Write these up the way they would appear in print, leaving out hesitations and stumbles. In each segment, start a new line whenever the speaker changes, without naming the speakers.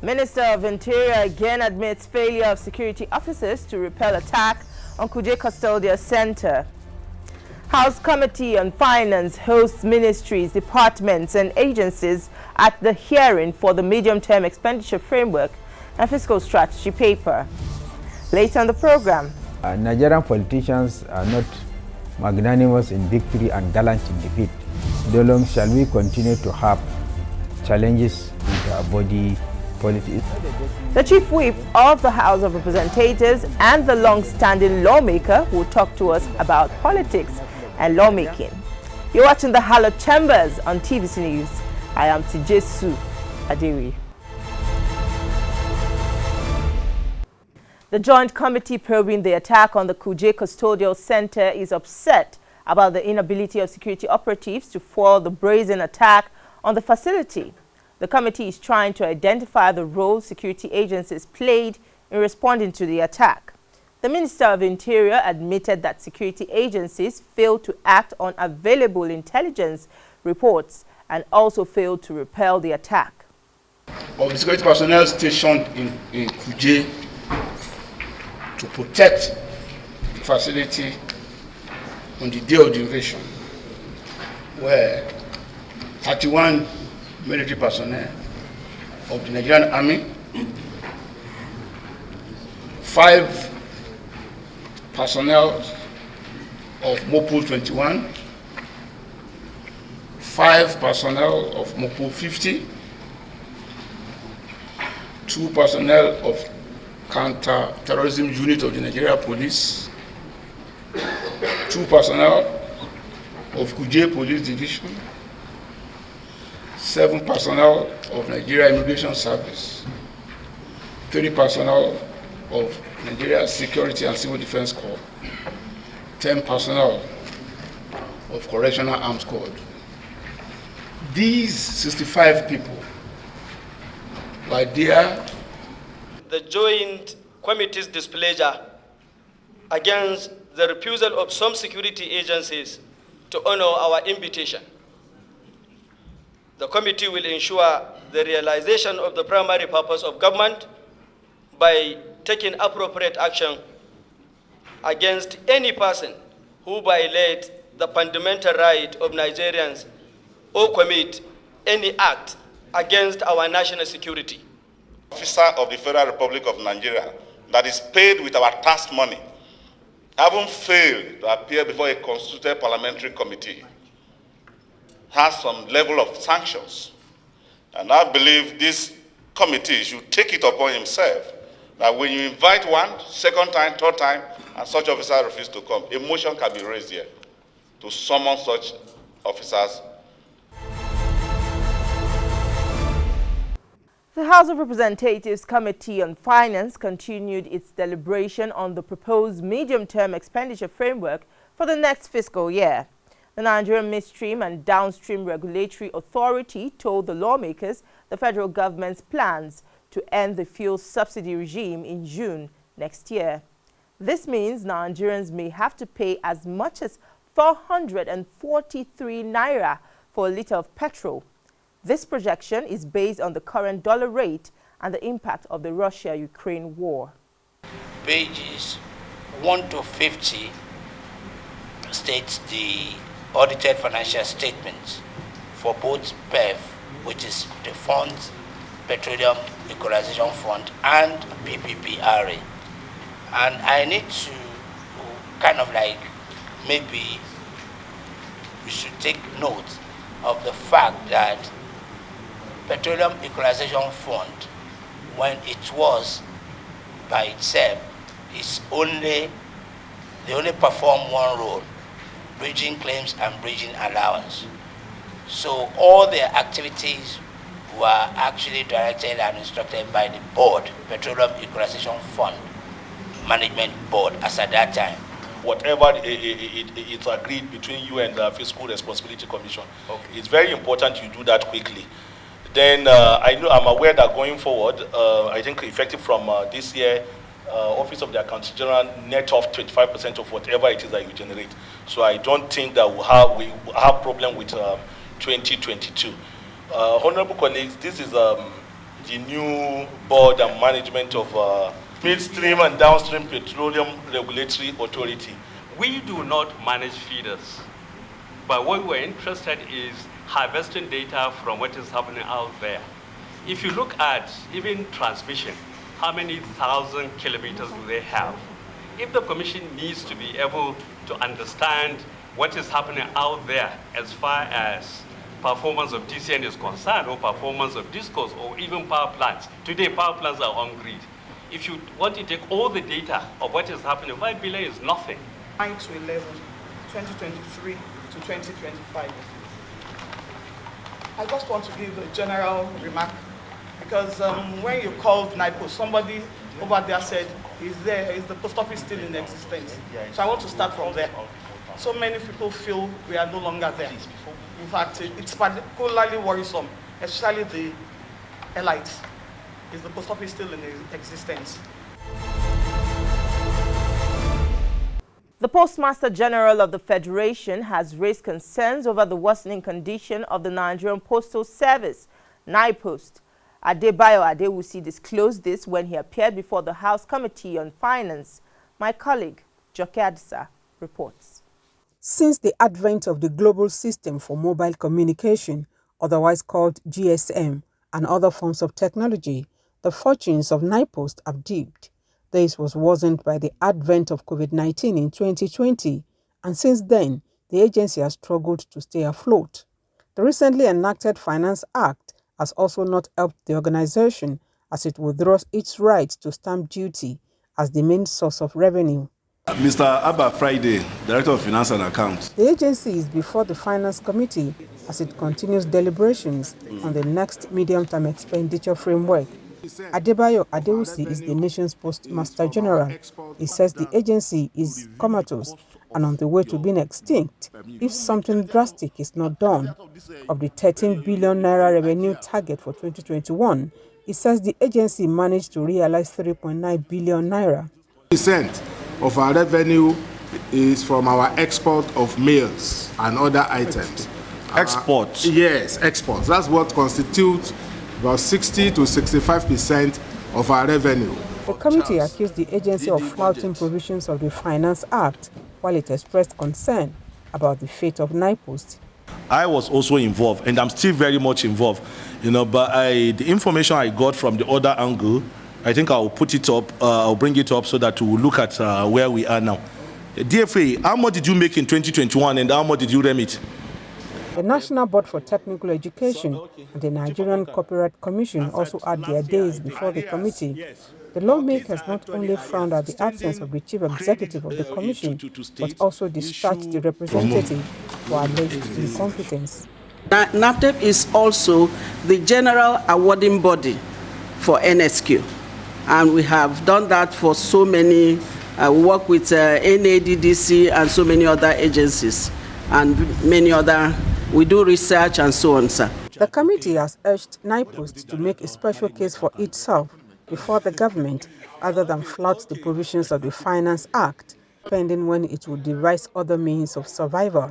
Minister of Interior again admits failure of security officers to repel attack on Kuje Custodial Center. House Committee on Finance hosts ministries, departments and agencies at the hearing for the medium-term expenditure framework and fiscal strategy paper. Later on the program.
Nigerian politicians are not magnanimous in victory and gallant in defeat. Dolom, shall we continue to have challenges with our body politics?
The Chief Whip of the House of Representatives and the long-standing lawmaker will talk to us about politics and lawmaking. You're watching the Hallowed Chambers on TVC News. I am Tijesu Adewi. The Joint Committee probing the attack on the Kuje Custodial Center is upset about the inability of security operatives to foil the brazen attack on the facility. The committee is trying to identify the role security agencies played in responding to the attack. The Minister of Interior admitted that security agencies failed to act on available intelligence reports and also failed to repel the attack.
Of the security personnel stationed in Kuje to protect the facility on the day of the invasion, where 31 military personnel of the Nigerian Army, 5 personnel of MOPU 21, 5 personnel of MOPU 50, 2 personnel of Counter-Terrorism Unit of the Nigeria Police, 2 personnel of Kuje Police Division, 7 personnel of Nigeria Immigration Service, 3 personnel of Nigeria Security and Civil Defense Corps, 10 personnel of Correctional Arms Corps. These 65 people were there.
The Joint Committee's displeasure against the refusal of some security agencies to honor our invitation. The committee will ensure the realization of the primary purpose of government by taking appropriate action against any person who violates the fundamental right of Nigerians or commit any act against our national security.
Officer of the Federal Republic of Nigeria that is paid with our tax money haven't failed to appear before a constituted parliamentary committee has some level of sanctions. And I believe this committee should take it upon himself that when you invite one, second time, third time, and such officer refuses to come, a motion can be raised here to summon such officers.
The House of Representatives Committee on Finance continued its deliberation on the proposed medium-term expenditure framework for the next fiscal year. The Nigerian Midstream and Downstream Regulatory Authority told the lawmakers the federal government's plans to end the fuel subsidy regime in June next year. This means Nigerians may have to pay as much as 443 naira for a litre of petrol. This projection is based on the current dollar rate and the impact of the Russia-Ukraine war.
Pages 1 to 50 states the audited financial statements for both PEF, which is the Funds, Petroleum Equalization Fund, and PPPRA. And I need to kind of like, maybe we should take note of the fact that Petroleum Equalization Fund, when it was by itself, they only perform one role: bridging claims and bridging allowance. So all their activities were actually directed and instructed by the board, Petroleum Equalization Fund Management Board, as at that time.
Whatever it's agreed between you and the Fiscal Responsibility Commission, okay, it's very important you do that quickly. Then I'm aware that going forward, I think effective from this year, Office of the Accountant General net off 25% of whatever it is that you generate. So I don't think that we have problem with 2022. Honorable colleagues, this is the new board and management of midstream and downstream petroleum regulatory authority.
We do not manage feeders, but what we're interested is harvesting data from what is happening out there. If you look at even transmission, how many thousand kilometers do they have? If the commission needs to be able to understand what is happening out there as far as performance of DCN is concerned, or performance of discos, or even power plants. Today, power plants are on grid. If you want to take all the data of what is happening, 5 billion is nothing.
9 to 11, 2023 to 2025. I just want to give a general remark, because when you called NIPO, somebody over there said, is the post office still in existence? So I want to start from there. So many people feel we are no longer there. In fact, it's particularly worrisome, especially the elites. Is the post office still in existence?
The Postmaster General of the Federation has raised concerns over the worsening condition of the Nigerian Postal Service, NIPOST. Adebayo Adewusi disclosed this when he appeared before the House Committee on Finance. My colleague, Joke Adisa, reports.
Since the advent of the global system for mobile communication, otherwise called GSM, and other forms of technology, the fortunes of NIPOST have dipped. This was worsened by the advent of COVID-19 in 2020, and since then, the agency has struggled to stay afloat. The recently enacted Finance Act has also not helped the organization, as it withdraws its right to stamp duty as the main source of revenue.
Mr. Abba Friday, Director of Finance and Accounts.
The agency is before the Finance Committee as it continues deliberations on the next medium-term expenditure framework. Adebayo Adewusi is the nation's Postmaster General. He says the agency is comatose and on the way to being extinct if something drastic is not done. Of the 13 billion naira revenue target for 2021, he says the agency managed to realize 3.9 billion naira.
% of our revenue is from our export of mails and other items.
Exports?
Yes, exports. That's what constitutes about 60 to 65% of our revenue.
The committee accused the agency of flouting provisions of the Finance Act, while it expressed concern about the fate of NIPOST.
I was also involved, and I'm still very much involved, but the information I got from the other angle, I think I'll put it up, I'll bring it up so that we'll look at where we are now. DFA, how much did you make in 2021 and how much did you remit?
The National Board for Technical Education and the Nigerian Copyright Commission also had their days before the committee. The lawmakers not only frowned at the absence of the chief executive of the commission, but also discharged the representative for alleged incompetence.
NAPTEP is also the general awarding body for NSQ. And we have done that for so many, we work with NADDC and so many other agencies and many other, we do research and so on, sir.
The committee has urged NIPOST to make a special case for itself before the government, other than flout the provisions of the Finance Act, pending when it will devise other means of survival.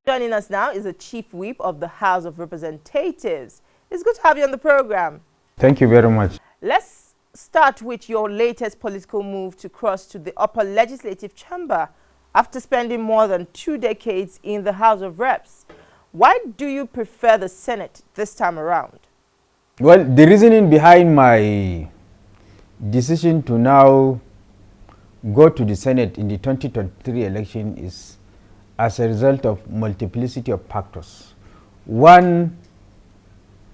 Joining us now is the Chief Whip of the House of Representatives. It's good to have you on the program.
Thank you very much.
Let's start with your latest political move to cross to the upper legislative chamber after spending more than 2 decades in the House of Reps. Why do you prefer the Senate this time around?
Well, the reasoning behind my decision to now go to the Senate in the 2023 election is as a result of multiplicity of factors. One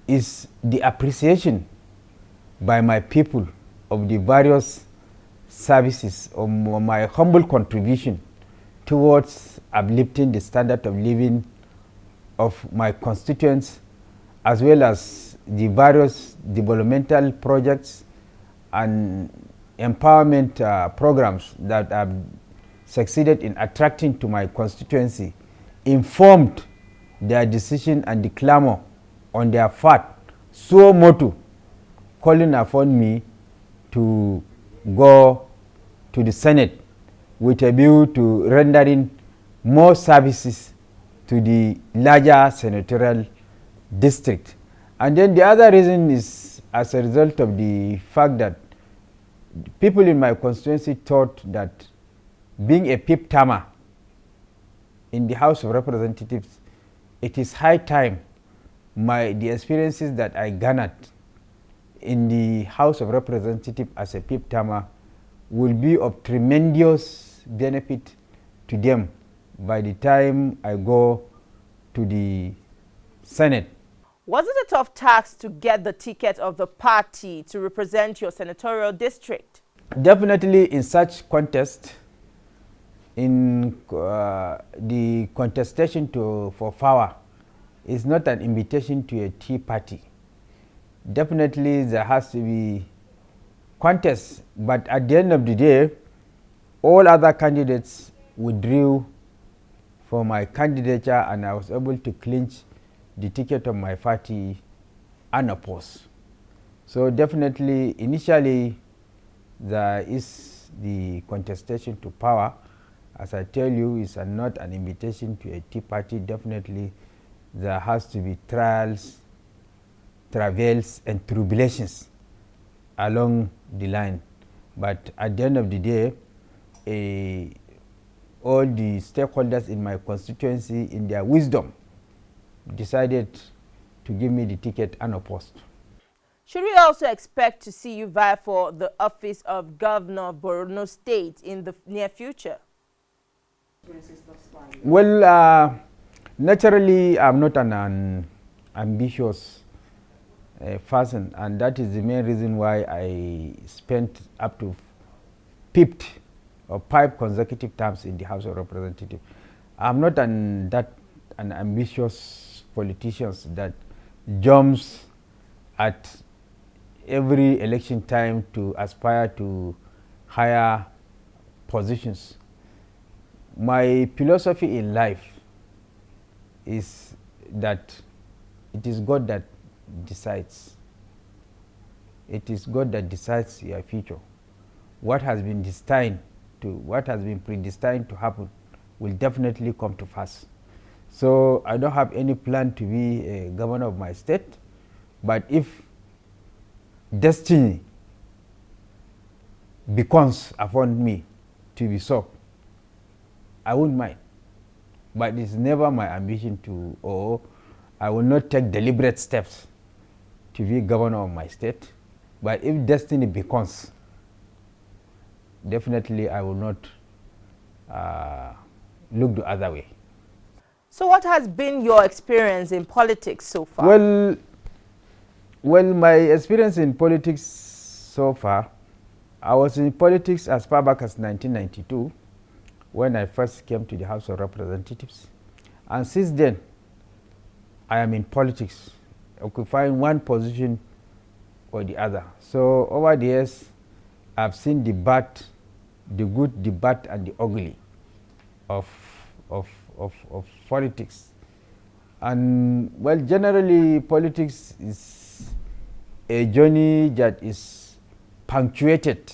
is the appreciation by my people of the various services or my humble contribution towards uplifting the standard of living of my constituents, as well as the various developmental projects and empowerment programs that have succeeded in attracting to my constituency, informed their decision and the clamor on their part, so motu calling upon me to go to the Senate with a view to rendering more services to the larger senatorial district. And then the other reason is as a result of the fact that people in my constituency thought that being a PIP-tamer in the House of Representatives, it is high time the experiences that I garnered in the House of Representatives as a PIP-tamer will be of tremendous benefit to them by the time I go to the Senate.
Was it a tough task to get the ticket of the party to represent your senatorial district?
Definitely in such contest, in the contestation for power is not an invitation to a tea party. Definitely there has to be contest, but at the end of the day, all other candidates withdrew for my candidature and I was able to clinch the ticket of my party unopposed. So definitely, initially, there is the contestation to power. As I tell you, it's not an invitation to a tea party. Definitely, there has to be trials, travails, and tribulations along the line. But at the end of the day, all the stakeholders in my constituency, in their wisdom, decided to give me the ticket unopposed.
Should we also expect to see you vie for the office of Governor of Borno State in the near future?
Well, naturally, I'm not an ambitious person, and that is the main reason why I spent up to 5 consecutive terms in the House of Representatives. I'm not an ambitious politician that jumps at every election time to aspire to higher positions. My philosophy in life is that it is God that decides. It is God that decides your future. What has been predestined to happen will definitely come to pass. So I don't have any plan to be a governor of my state, but if destiny beckons upon me to be so, I wouldn't mind. But it's never my ambition or I will not take deliberate steps to be governor of my state. But if destiny beckons, definitely I will not look the other way.
So what has been your experience in politics so far?
Well, my experience in politics so far, I was in politics as far back as 1992 when I first came to the House of Representatives. And since then, I am in politics, occupying one position or the other. So over the years, I've seen the bad, the good, the bad, and the ugly of politics. And well, generally, politics is a journey that is punctuated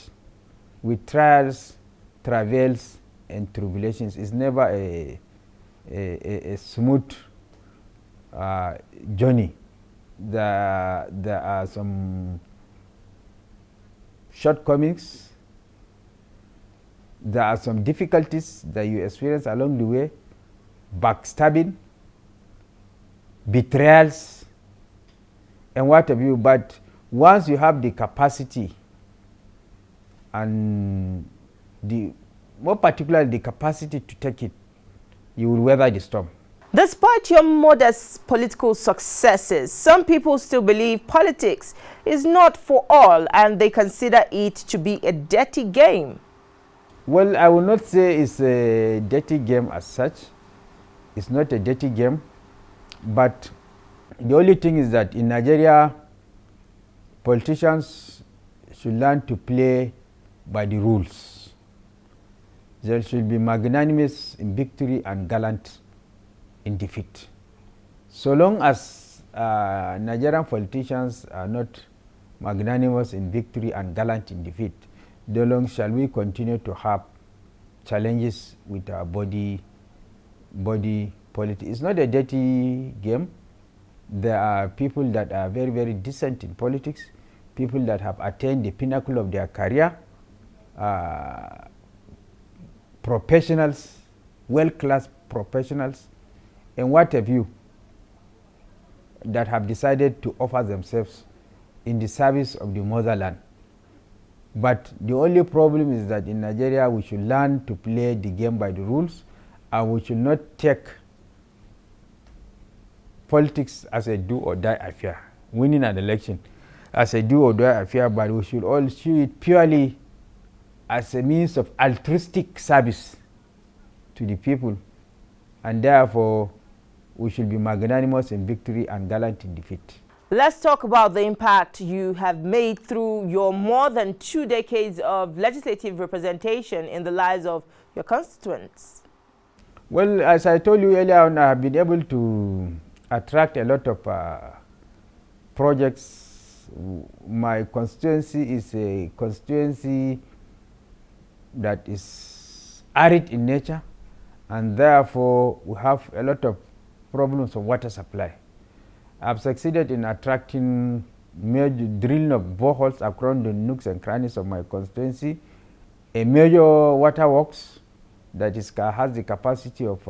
with trials, travails, and tribulations. It's never a smooth journey. There are some shortcomings. There are some difficulties that you experience along the way, backstabbing, betrayals, and what have you. But once you have the capacity and more particularly the capacity to take it, you will weather the storm.
Despite your modest political successes, some people still believe politics is not for all and they consider it to be a dirty game.
Well, I will not say it's a dirty game as such. It's not a dirty game, but the only thing is that in Nigeria, politicians should learn to play by the rules. They should be magnanimous in victory and gallant in defeat. So long as Nigerian politicians are not magnanimous in victory and gallant in defeat, how long shall we continue to have challenges with our body politics? It's not a dirty game. there are people that are very, very decent in politics, people that have attained the pinnacle of their career, professionals, well-class professionals, and what have you, that have decided to offer themselves in the service of the motherland. But the only problem is that in Nigeria we should learn to play the game by the rules, and we should not take politics as a do or die affair, winning an election as a do or die affair, but we should all see it purely as a means of altruistic service to the people, and therefore we should be magnanimous in victory and gallant in defeat.
Let's talk about the impact you have made through your more than 2 decades of legislative representation in the lives of your constituents.
Well, as I told you earlier on, I have been able to attract a lot of projects. My constituency is a constituency that is arid in nature, and therefore we have a lot of problems of water supply. I've succeeded in attracting major drilling of boreholes across the nooks and crannies of my constituency, a major waterworks that has the capacity of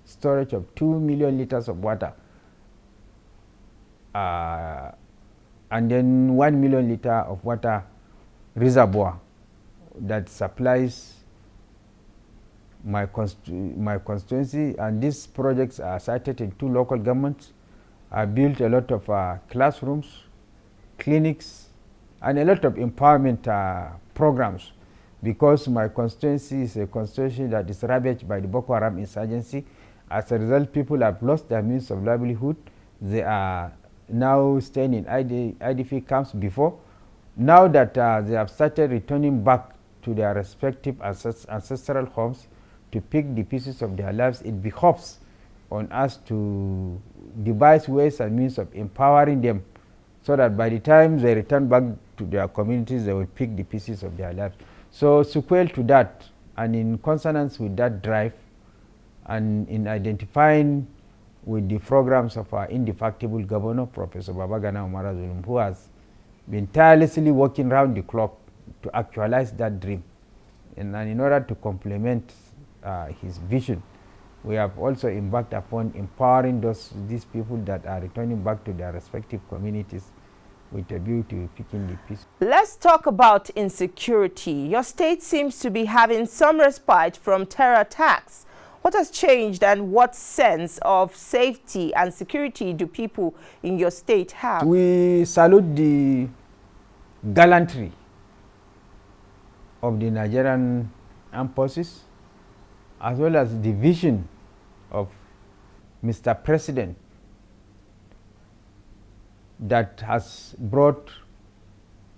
storage of 2 million liters of water, and then 1 million liter of water reservoir that supplies my constituency. And these projects are sited in 2 local governments. I built a lot of classrooms, clinics, and a lot of empowerment programs, because my constituency is a constituency that is ravaged by the Boko Haram insurgency. As a result, people have lost their means of livelihood. They are now staying in IDP camps before. Now that they have started returning back to their respective ancestral homes to pick the pieces of their lives, it behoves on us to devise ways and means of empowering them, so that by the time they return back to their communities, they will pick the pieces of their lives. So sequel to that, and in consonance with that drive, and in identifying with the programs of our indefatigable governor, Professor Babagana Umara Zulum, who has been tirelessly working round the clock to actualize that dream. And in order to complement his vision, we have also embarked upon empowering these people that are returning back to their respective communities with a view to picking the peace.
Let's talk about insecurity. Your state seems to be having some respite from terror attacks. What has changed, and what sense of safety and security do people in your state have?
We salute the gallantry of the Nigerian armed forces, as well as the vision of Mr. President that has brought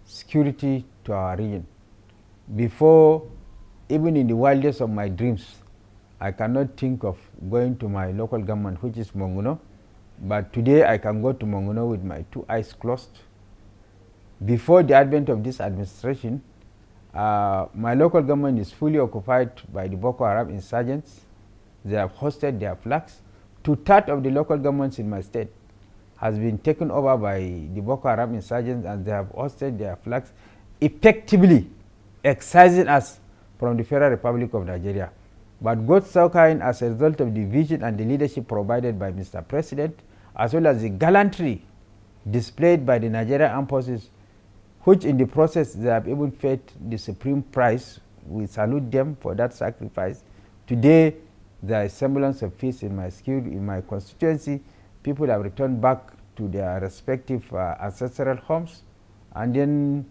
security to our region. Before, even in the wildest of my dreams, I cannot think of going to my local government, which is Monguno, but today I can go to Monguno with my 2 eyes closed. Before the advent of this administration, my local government is fully occupied by the Boko Haram insurgents. They have hosted their flags. 2/3 of the local governments in my state has been taken over by the Boko Haram insurgents, and they have hosted their flags, effectively excising us from the Federal Republic of Nigeria. But God so kind, as a result of the vision and the leadership provided by Mr. President, as well as the gallantry displayed by the Nigerian armed forces, which in the process they have even paid the supreme price. We salute them for that sacrifice. Today, there is semblance of peace in my constituency. People have returned back to their respective ancestral homes, and then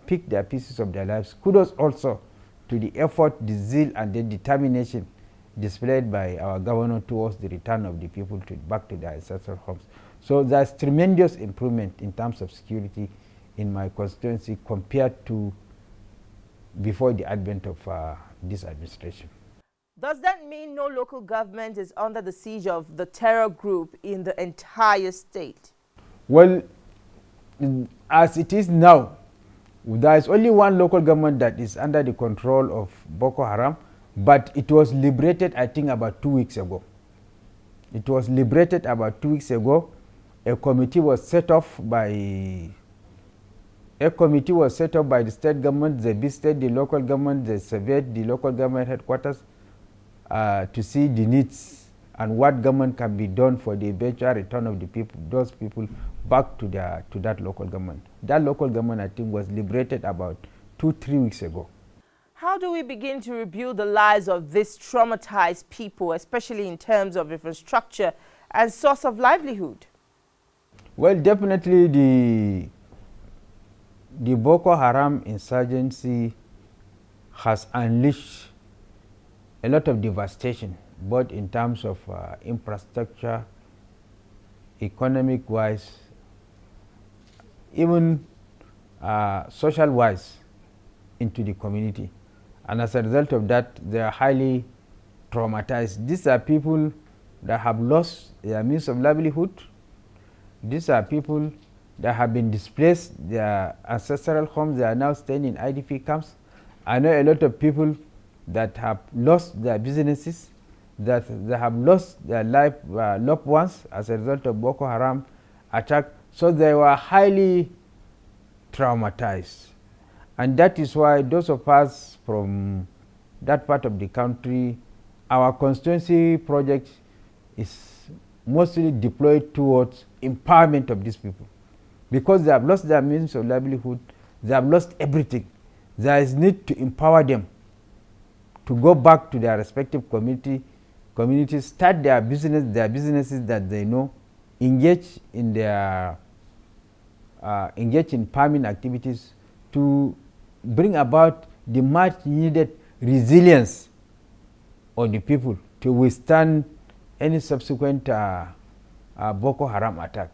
picked their pieces of their lives. Kudos also to the effort, the zeal, and the determination displayed by our governor towards the return of the people back to their ancestral homes. So there's tremendous improvement in terms of security in my constituency compared to before the advent of this administration.
Does that mean no local government is under the siege of the terror group in the entire state?
Well, as it is now, there is only one local government that is under the control of Boko Haram, but it was liberated, I think, about 2 weeks ago. It was liberated about 2 weeks ago, a committee was set up by the state government. They visited the local government. They surveyed the local government headquarters to see the needs and what government can be done for the eventual return of those people back to that local government. That local government, I think, was liberated about 2-3 weeks ago.
How do we begin to rebuild the lives of these traumatized people, especially in terms of infrastructure and source of livelihood?
Well, definitely the Boko Haram insurgency has unleashed a lot of devastation, both in terms of infrastructure, economic-wise, even social-wise into the community. And as a result of that, they are highly traumatized. These are people that have lost their means of livelihood. These are people that have been displaced, their ancestral homes, they are now staying in IDP camps. I know a lot of people that have lost their businesses, that they have lost their loved ones as a result of Boko Haram attack. So they were highly traumatized. And that is why those of us from that part of the country, our constituency project is mostly deployed towards empowerment of these people. Because they have lost their means of livelihood, they have lost everything. There is need to empower them to go back to their respective communities, start their businesses that they know, engage in farming activities to bring about the much needed resilience of the people to withstand any subsequent Boko Haram attack.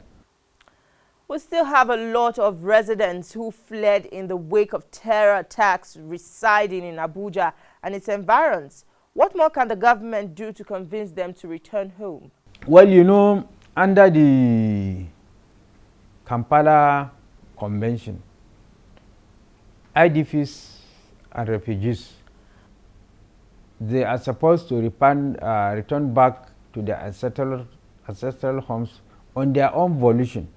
We still have a lot of residents who fled in the wake of terror attacks residing in Abuja and its environs. What more can the government do to convince them to return home?
Well, you know, under the Kampala Convention, IDPs and refugees, they are supposed to return back to their ancestral homes on their own volition.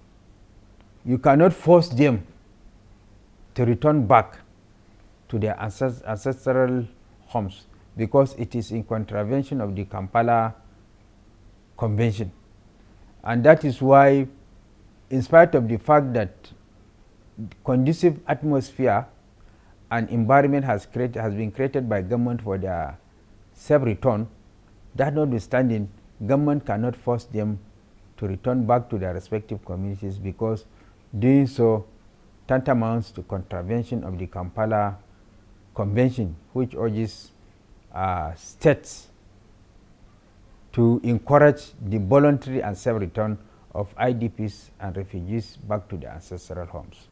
You cannot force them to return back to their ancestral homes because it is in contravention of the Kampala Convention. And that is why, in spite of the fact that conducive atmosphere and environment has been created by government for their safe return, that notwithstanding, government cannot force them to return back to their respective communities because doing so tantamounts to contravention of the Kampala Convention, which urges states to encourage the voluntary and safe return of IDPs and refugees back to their ancestral homes.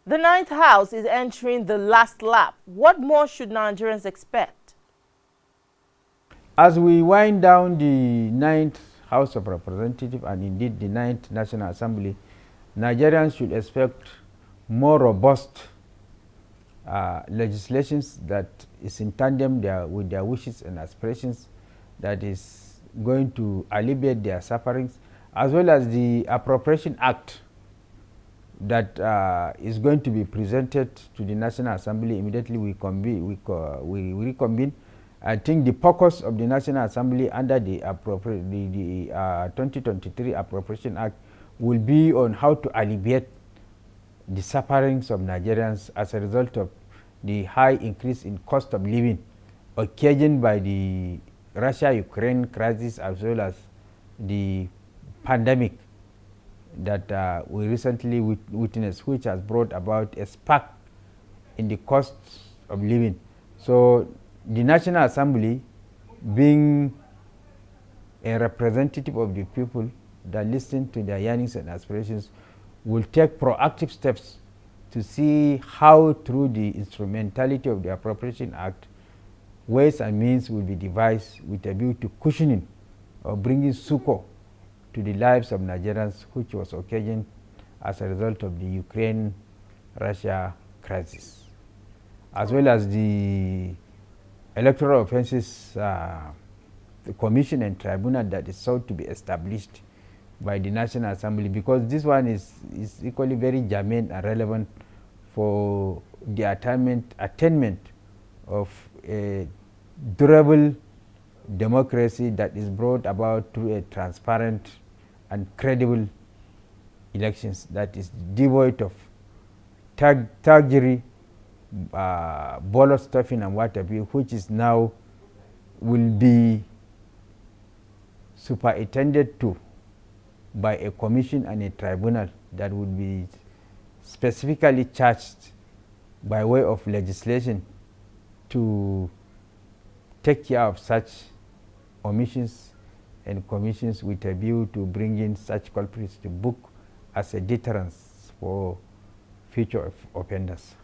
The 9th House is entering the last lap. What more should Nigerians expect?
As we wind down the 9th House of Representatives and indeed the 9th National Assembly, Nigerians should expect more robust legislations that is in tandem with their wishes and aspirations, that is going to alleviate their sufferings, as well as the Appropriation Act that is going to be presented to the National Assembly immediately we reconvene. I think the focus of the National Assembly under the 2023 Appropriation Act will be on how to alleviate the sufferings of Nigerians as a result of the high increase in cost of living occasioned by the Russia-Ukraine crisis as well as the pandemic that we recently witnessed, which has brought about a spike in the cost of living. So the National Assembly, being a representative of the people that listen to their yearnings and aspirations, will take proactive steps to see how, through the instrumentality of the Appropriation Act, ways and means will be devised with a view to cushioning or bringing succor to the lives of Nigerians, which was occasioned as a result of the Ukraine-Russia crisis, as well as the electoral offences the commission and tribunal that is sought to be established by the National Assembly, because this one is equally very germane and relevant for the attainment of a durable democracy that is brought about through a transparent and credible elections that is devoid of thuggery, ballot stuffing and what have you, which is now will be superintended to by a commission and a tribunal that would be specifically charged by way of legislation to take care of such omissions and commissions with a view to bringing such culprits to book as a deterrence for future offenders.